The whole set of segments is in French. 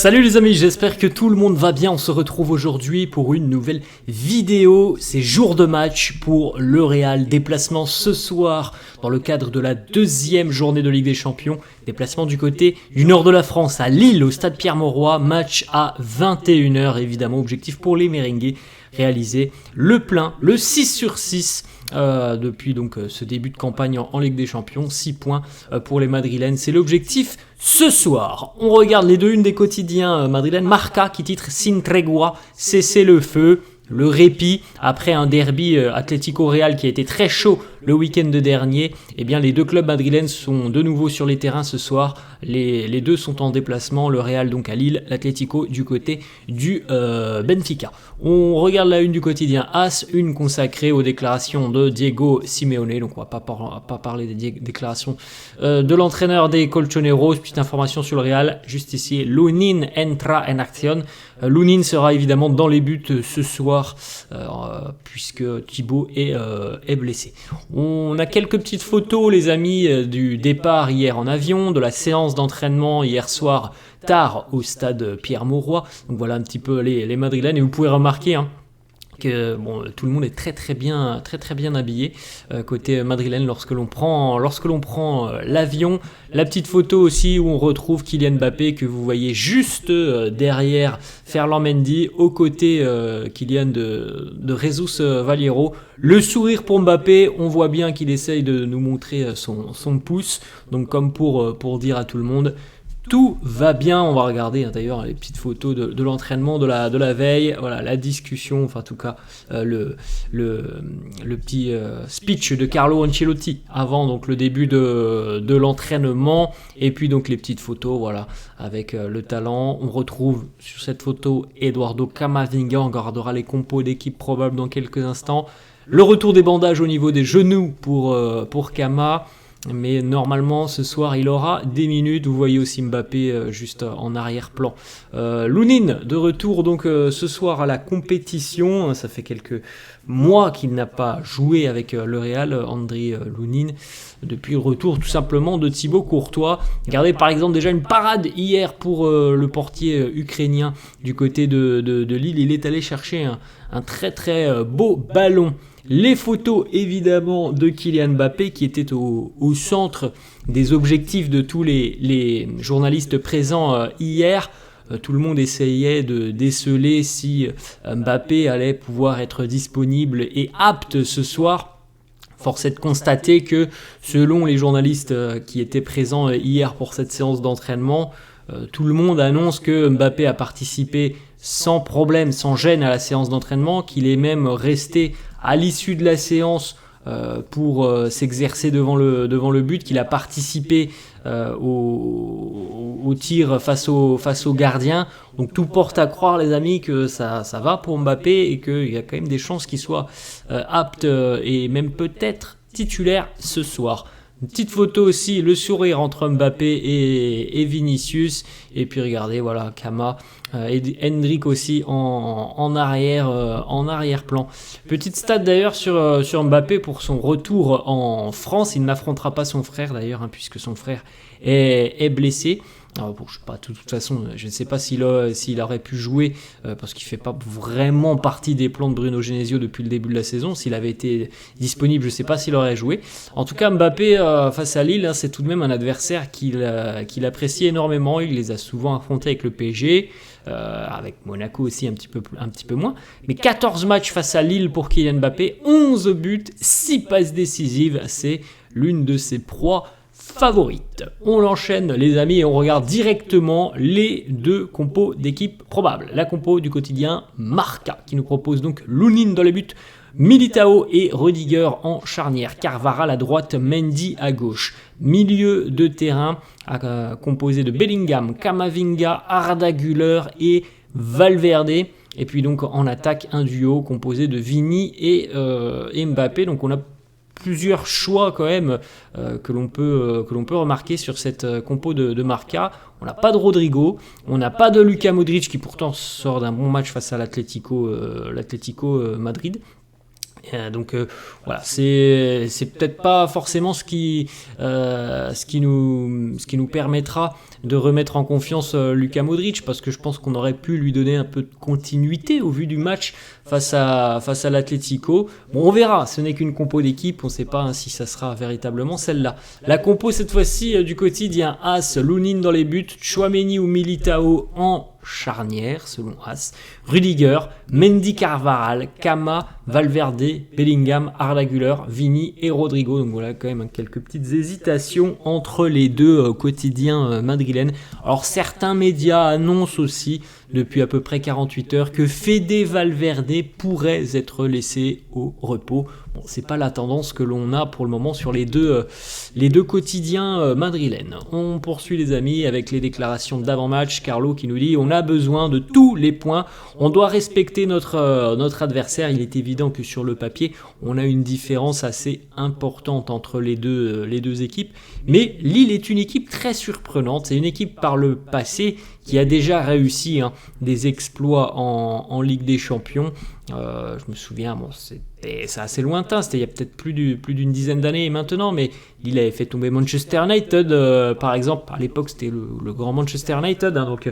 Salut les amis, j'espère que tout le monde va bien. On se retrouve aujourd'hui pour une nouvelle vidéo. C'est jour de match pour le Real. Déplacement ce soir dans le cadre de la deuxième journée de Ligue des Champions. Déplacement du côté du nord de la France à Lille, au stade Pierre-Mauroy. Match à 21h évidemment. Objectif pour les merengues, réaliser le plein, le 6 sur 6 depuis donc ce début de campagne en Ligue des Champions. 6 points pour les Madrilènes, c'est l'objectif ce soir. On regarde les deux unes des quotidiens madrilènes. Marca qui titre Sin Tregua, cessez le feu. Le répit après un derby Atlético-Real qui a été très chaud le week-end dernier. Eh bien, les deux clubs madrilènes sont de nouveau sur les terrains ce soir. Les deux sont en déplacement. Le Real donc à Lille, l'Atlético du côté du Benfica. On regarde la une du quotidien AS, une consacrée aux déclarations de Diego Simeone. Donc on va pas parler des déclarations de l'entraîneur des Colchoneros. Petite information sur le Real, juste ici. Lunin entra en action. Lunin sera évidemment dans les buts ce soir puisque Thibaut est blessé. On a quelques petites photos les amis du départ hier en avion, de la séance d'entraînement hier soir tard au stade Pierre-Mauroy. Donc voilà un petit peu les Madrilènes et vous pouvez remarquer que tout le monde est très bien habillé côté madrilène lorsque l'on prend l'avion. La petite photo aussi où on retrouve Kylian Mbappé que vous voyez juste derrière Ferland Mendy, aux côtés Kylian de Jesus Valero. Le sourire pour Mbappé, on voit bien qu'il essaye de nous montrer son pouce, donc comme pour dire à tout le monde tout va bien. On va regarder d'ailleurs les petites photos de l'entraînement de la veille, voilà la discussion, enfin en tout cas le petit speech de Carlo Ancelotti avant donc le début de l'entraînement, et puis donc les petites photos voilà avec le talent. On retrouve sur cette photo Eduardo Camavinga, on regardera les compos d'équipe probables dans quelques instants. Le retour des bandages au niveau des genoux pour Cama. Mais normalement ce soir il aura des minutes. Vous voyez aussi Mbappé juste en arrière-plan. Lunin de retour donc ce soir à la compétition. Ça fait quelques mois qu'il n'a pas joué avec le Real, Andriy Lunin, depuis le retour tout simplement de Thibaut Courtois. Regardez par exemple déjà une parade hier pour le portier ukrainien du côté de Lille. Il est allé chercher un très beau ballon. Les photos évidemment de Kylian Mbappé qui était au centre des objectifs de tous les journalistes présents hier. Tout le monde essayait de déceler si Mbappé allait pouvoir être disponible et apte ce soir. Force est de constater que selon les journalistes qui étaient présents hier pour cette séance d'entraînement, tout le monde annonce que Mbappé a participé sans problème, sans gêne à la séance d'entraînement, qu'il est même resté à l'issue de la séance pour s'exercer devant le but, qu'il a participé au tir face au gardien. Donc tout porte à croire les amis que ça va pour Mbappé et qu'il y a quand même des chances qu'il soit apte et même peut-être titulaire ce soir. Une petite photo aussi, le sourire entre Mbappé et Vinicius. Et puis regardez, voilà, Cama et Hendrik aussi en arrière-plan. Petite stat d'ailleurs sur Mbappé pour son retour en France. Il n'affrontera pas son frère d'ailleurs, puisque son frère est blessé. Alors bon, je sais pas, de toute façon, je ne sais pas s'il aurait pu jouer parce qu'il ne fait pas vraiment partie des plans de Bruno Genesio depuis le début de la saison. S'il avait été disponible, je ne sais pas s'il aurait joué. En tout cas, Mbappé face à Lille, c'est tout de même un adversaire qu'il apprécie énormément. Il les a souvent affrontés avec le PSG, avec Monaco aussi un petit peu moins. Mais 14 matchs face à Lille pour Kylian Mbappé, 11 buts, 6 passes décisives. C'est l'une de ses proies favorite. On l'enchaîne les amis et on regarde directement les deux compos d'équipe probables. La compo du quotidien Marca qui nous propose donc Lunin dans les buts, Militao et Rudiger en charnière, Carvajal à droite, Mendy à gauche. Milieu de terrain composé de Bellingham, Camavinga, Arda Güler et Valverde. Et puis donc en attaque un duo composé de Vini et Mbappé. Donc on a plusieurs choix quand même que l'on peut remarquer sur cette compo de Marca. On n'a pas de Rodrigo, on n'a pas de Luka Modric qui pourtant sort d'un bon match face à l'Atlético Madrid. Donc voilà, c'est peut-être pas forcément ce qui nous permettra de remettre en confiance Luka Modric, parce que je pense qu'on aurait pu lui donner un peu de continuité au vu du match face à l'Atlético. Bon, on verra, ce n'est qu'une compo d'équipe, on ne sait pas si ça sera véritablement celle-là. La compo cette fois-ci du quotidien: As, Lunin dans les buts, Tchouaméni ou Militao en charnière selon As, Rudiger, Mendy, Carvajal, Cama, Valverde, Bellingham, Arda Güler, Vini et Rodrigo. Donc voilà quand même quelques petites hésitations entre les deux quotidiens madrilènes. Alors certains médias annoncent aussi depuis à peu près 48 heures que Fede Valverde pourrait être laissé au repos. Bon, c'est pas la tendance que l'on a pour le moment sur les deux quotidiens madrilènes. On poursuit les amis avec les déclarations d'avant-match. Carlo qui nous dit: on a besoin de tous les points, on doit respecter notre adversaire. Il est évident que sur le papier, on a une différence assez importante entre les deux équipes. Mais Lille est une équipe très surprenante. C'est une équipe par le passé qui a déjà réussi des exploits en Ligue des Champions. Je me souviens, c'est assez lointain, c'était il y a peut-être plus d'une dizaine d'années maintenant, mais il avait fait tomber Manchester United, par exemple. À l'époque, c'était le grand Manchester United. Donc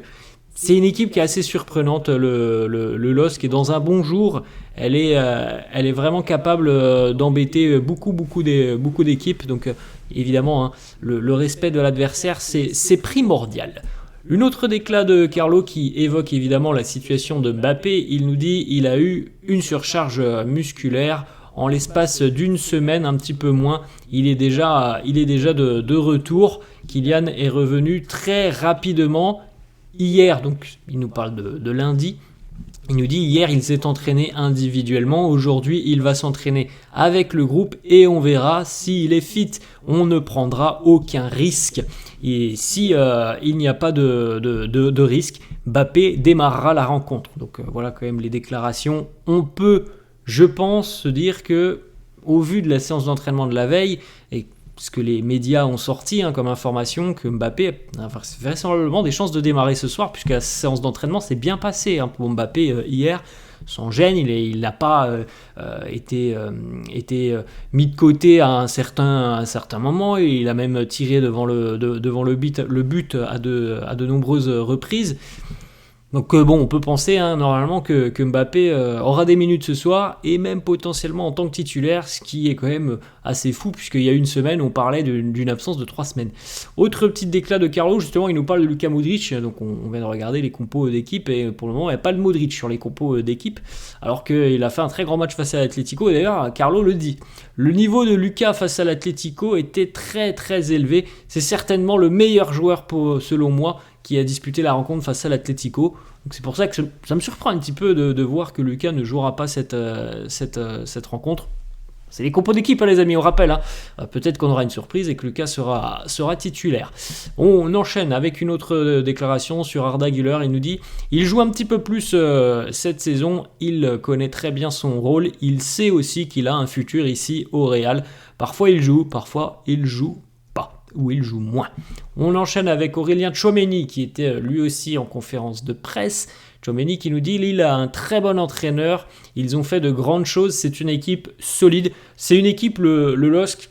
c'est une équipe qui est assez surprenante, le LOSC, et dans un bon jour, elle est vraiment capable d'embêter beaucoup d'équipes. Donc évidemment, le respect de l'adversaire, c'est primordial. Une autre déclat de Carlo qui évoque évidemment la situation de Mbappé. Il nous dit: il a eu une surcharge musculaire en l'espace d'une semaine, un petit peu moins. Il est déjà de retour. Kylian est revenu très rapidement. Hier, donc il nous parle de lundi. Il nous dit: hier il s'est entraîné individuellement, aujourd'hui il va s'entraîner avec le groupe et on verra s'il est fit. On ne prendra aucun risque. Et si il n'y a pas de risque, Mbappé démarrera la rencontre. Donc voilà quand même les déclarations. On peut, je pense, se dire que au vu de la séance d'entraînement de la veille, et ce que les médias ont sorti comme information, que Mbappé a vraisemblablement des chances de démarrer ce soir, puisque la séance d'entraînement s'est bien passée pour Mbappé hier, sans gêne. Il n'a pas été mis de côté à un certain moment, et il a même tiré devant le but à de nombreuses reprises. Donc on peut penser normalement que Mbappé aura des minutes ce soir, et même potentiellement en tant que titulaire, ce qui est quand même assez fou, puisqu'il y a une semaine on parlait d'une absence de 3 semaines. Autre petite déclat de Carlo, justement, il nous parle de Luka Modric. Donc on vient de regarder les compos d'équipe, et pour le moment il n'y a pas de Modric sur les compos d'équipe, alors qu'il a fait un très grand match face à l'Atlético. Et d'ailleurs Carlo le dit, le niveau de Luka face à l'Atlético était très très élevé. C'est certainement le meilleur joueur selon moi qui a disputé la rencontre face à l'Atlético. Donc c'est pour ça que ça me surprend un petit peu de voir que Luka ne jouera pas cette rencontre. C'est les compos d'équipe, les amis, on rappelle. Peut-être qu'on aura une surprise et que Luka sera titulaire. On enchaîne avec une autre déclaration sur Arda Güler. Il nous dit: il joue un petit peu plus cette saison, il connaît très bien son rôle, il sait aussi qu'il a un futur ici au Real. Parfois il joue pas, ou il joue moins. On enchaîne avec Aurélien Tchouaméni, qui était lui aussi en conférence de presse. Tchouaméni qui nous dit: Lille a un très bon entraîneur, ils ont fait de grandes choses, c'est une équipe solide. C'est une équipe, le LOSC,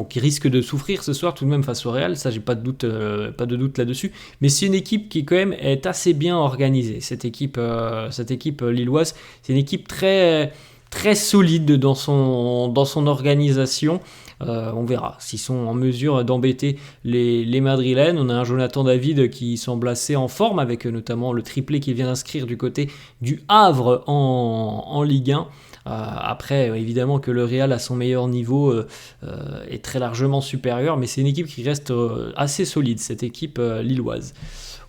qui risque de souffrir ce soir tout de même face au Real, ça j'ai pas de doute là-dessus, mais c'est une équipe qui quand même est assez bien organisée. Cette équipe lilloise, c'est une équipe très très solide dans son organisation. On verra s'ils sont en mesure d'embêter les Madrilènes. On a un Jonathan David qui semble assez en forme, avec notamment le triplé qu'il vient d'inscrire du côté du Havre en Ligue 1. Après, évidemment que le Real à son meilleur niveau est très largement supérieur, mais c'est une équipe qui reste assez solide, cette équipe lilloise.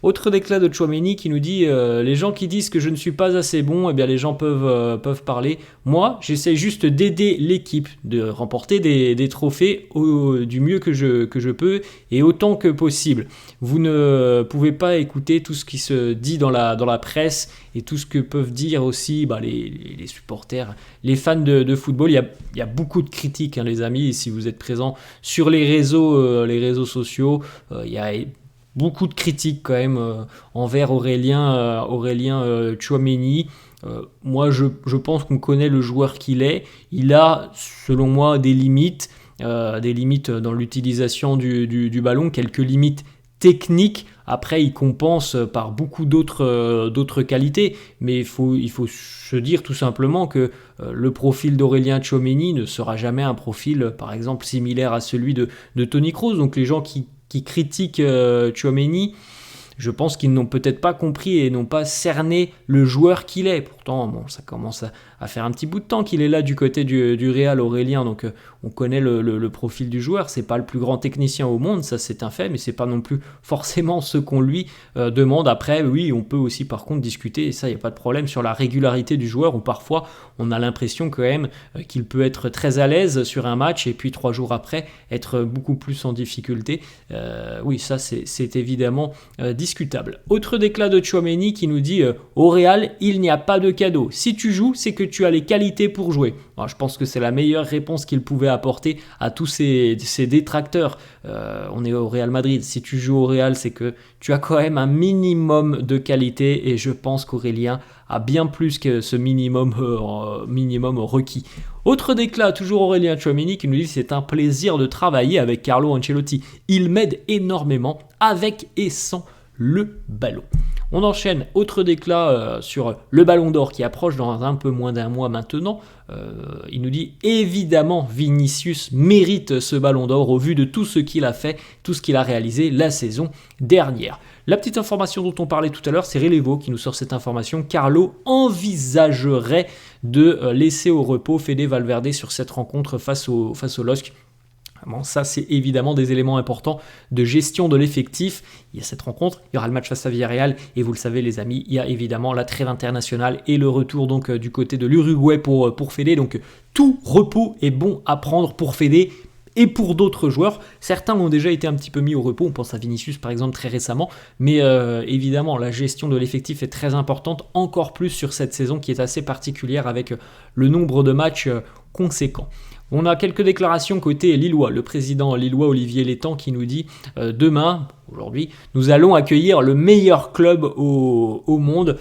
Autre déclat de Tchouaméni qui nous dit: les gens qui disent que je ne suis pas assez bon, eh bien les gens peuvent parler. Moi, j'essaie juste d'aider l'équipe, de remporter des trophées du mieux que je peux et autant que possible. Vous ne pouvez pas écouter tout ce qui se dit dans la presse et tout ce que peuvent dire aussi les supporters, les fans de football. Il y a beaucoup de critiques, les amis. Et si vous êtes présents sur les réseaux sociaux, il y a beaucoup de critiques quand même envers Aurélien Tchouaméni. Moi, je pense qu'on connaît le joueur qu'il est. Il a, selon moi, des limites dans l'utilisation du ballon, quelques limites techniques. Après, il compense par beaucoup d'autres qualités. Mais il faut se dire tout simplement que le profil d'Aurélien Tchouaméni ne sera jamais un profil, par exemple, similaire à celui de Toni Kroos. Donc les gens qui critiquent Tchouaméni, je pense qu'ils n'ont peut-être pas compris et n'ont pas cerné le joueur qu'il est. Pourtant, bon, ça commence à faire un petit bout de temps qu'il est là du côté du Real, Aurélien. Donc, on connaît le profil du joueur. C'est pas le plus grand technicien au monde, ça c'est un fait, mais c'est pas non plus forcément ce qu'on lui demande. Après, oui, on peut aussi par contre discuter, et ça, il n'y a pas de problème, sur la régularité du joueur, où parfois, on a l'impression quand même qu'il peut être très à l'aise sur un match, et puis 3 jours après, être beaucoup plus en difficulté. Oui, ça, c'est évidemment discutable. Autre déclat de Tchouaméni qui nous dit au Real, il n'y a pas de cadeau. Si tu joues, c'est que tu as les qualités pour jouer. Alors, je pense que c'est la meilleure réponse qu'il pouvait apporter à tous ces détracteurs. On est au Real Madrid. Si tu joues au Real, c'est que tu as quand même un minimum de qualité, et je pense qu'Aurélien a bien plus que ce minimum requis. Autre déclat, toujours Aurélien Tchouaméni qui nous dit: c'est un plaisir de travailler avec Carlo Ancelotti. Il m'aide énormément avec et sans le ballon. On enchaîne, autre déclat sur le Ballon d'Or qui approche dans un peu moins d'un mois maintenant. Il nous dit: évidemment Vinicius mérite ce Ballon d'Or au vu de tout ce qu'il a fait, tout ce qu'il a réalisé la saison dernière. La petite information dont on parlait tout à l'heure, c'est Relevo qui nous sort cette information. Carlo envisagerait de laisser au repos Fede Valverde sur cette rencontre face au LOSC. Bon, ça, c'est évidemment des éléments importants de gestion de l'effectif. Il y a cette rencontre, il y aura le match face à Villarreal, et vous le savez les amis, il y a évidemment la trêve internationale et le retour donc du côté de l'Uruguay pour Fede. Donc tout repos est bon à prendre pour Fede et pour d'autres joueurs. Certains ont déjà été un petit peu mis au repos, on pense à Vinicius par exemple très récemment, mais évidemment la gestion de l'effectif est très importante, encore plus sur cette saison qui est assez particulière avec le nombre de matchs conséquents. On a quelques déclarations côté lillois. Le président lillois Olivier Létang qui nous dit demain, aujourd'hui, nous allons accueillir le meilleur club au monde.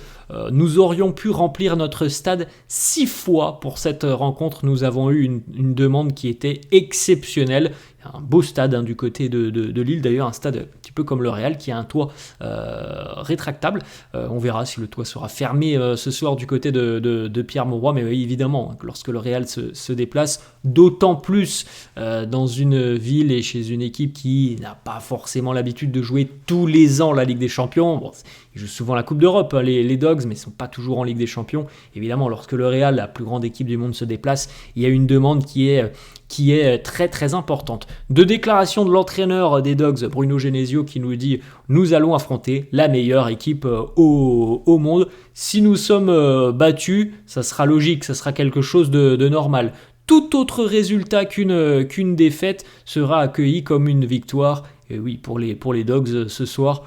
Nous aurions pu remplir notre stade 6 fois pour cette rencontre. Nous avons eu une demande qui était exceptionnelle. Un beau stade du côté de Lille, d'ailleurs un stade un petit peu comme le Real qui a un toit rétractable. On verra si le toit sera fermé ce soir du côté de Pierre Mauroy, mais oui, évidemment, lorsque le Real se déplace, d'autant plus dans une ville et chez une équipe qui n'a pas forcément l'habitude de jouer tous les ans la Ligue des Champions. Bon, ils jouent souvent la Coupe d'Europe, les Dogs, mais ils ne sont pas toujours en Ligue des Champions. Évidemment, lorsque le Real, la plus grande équipe du monde, se déplace, il y a une demande qui est très très importante. De déclaration de l'entraîneur des Dogs, Bruno Genesio, qui nous dit: nous allons affronter la meilleure équipe au monde. Si nous sommes battus, ça sera logique, ça sera quelque chose de normal. Tout autre résultat qu'une défaite sera accueilli comme une victoire. Et oui, pour les Dogs ce soir,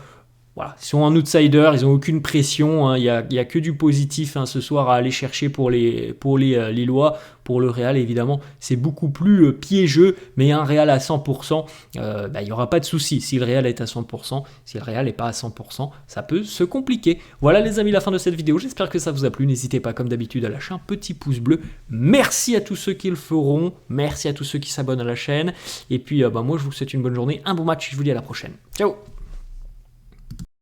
voilà, ils sont en outsider, ils n'ont aucune pression, il y a que du positif ce soir à aller chercher pour les Lillois. Pour le Real, évidemment, c'est beaucoup plus piégeux, mais un Real à 100%, il n'y aura pas de souci. Si le Real est à 100%, si le Real n'est pas à 100%, ça peut se compliquer. Voilà les amis, la fin de cette vidéo, j'espère que ça vous a plu. N'hésitez pas comme d'habitude à lâcher un petit pouce bleu. Merci à tous ceux qui le feront, merci à tous ceux qui s'abonnent à la chaîne. Et puis moi je vous souhaite une bonne journée, un bon match, je vous dis à la prochaine. Ciao.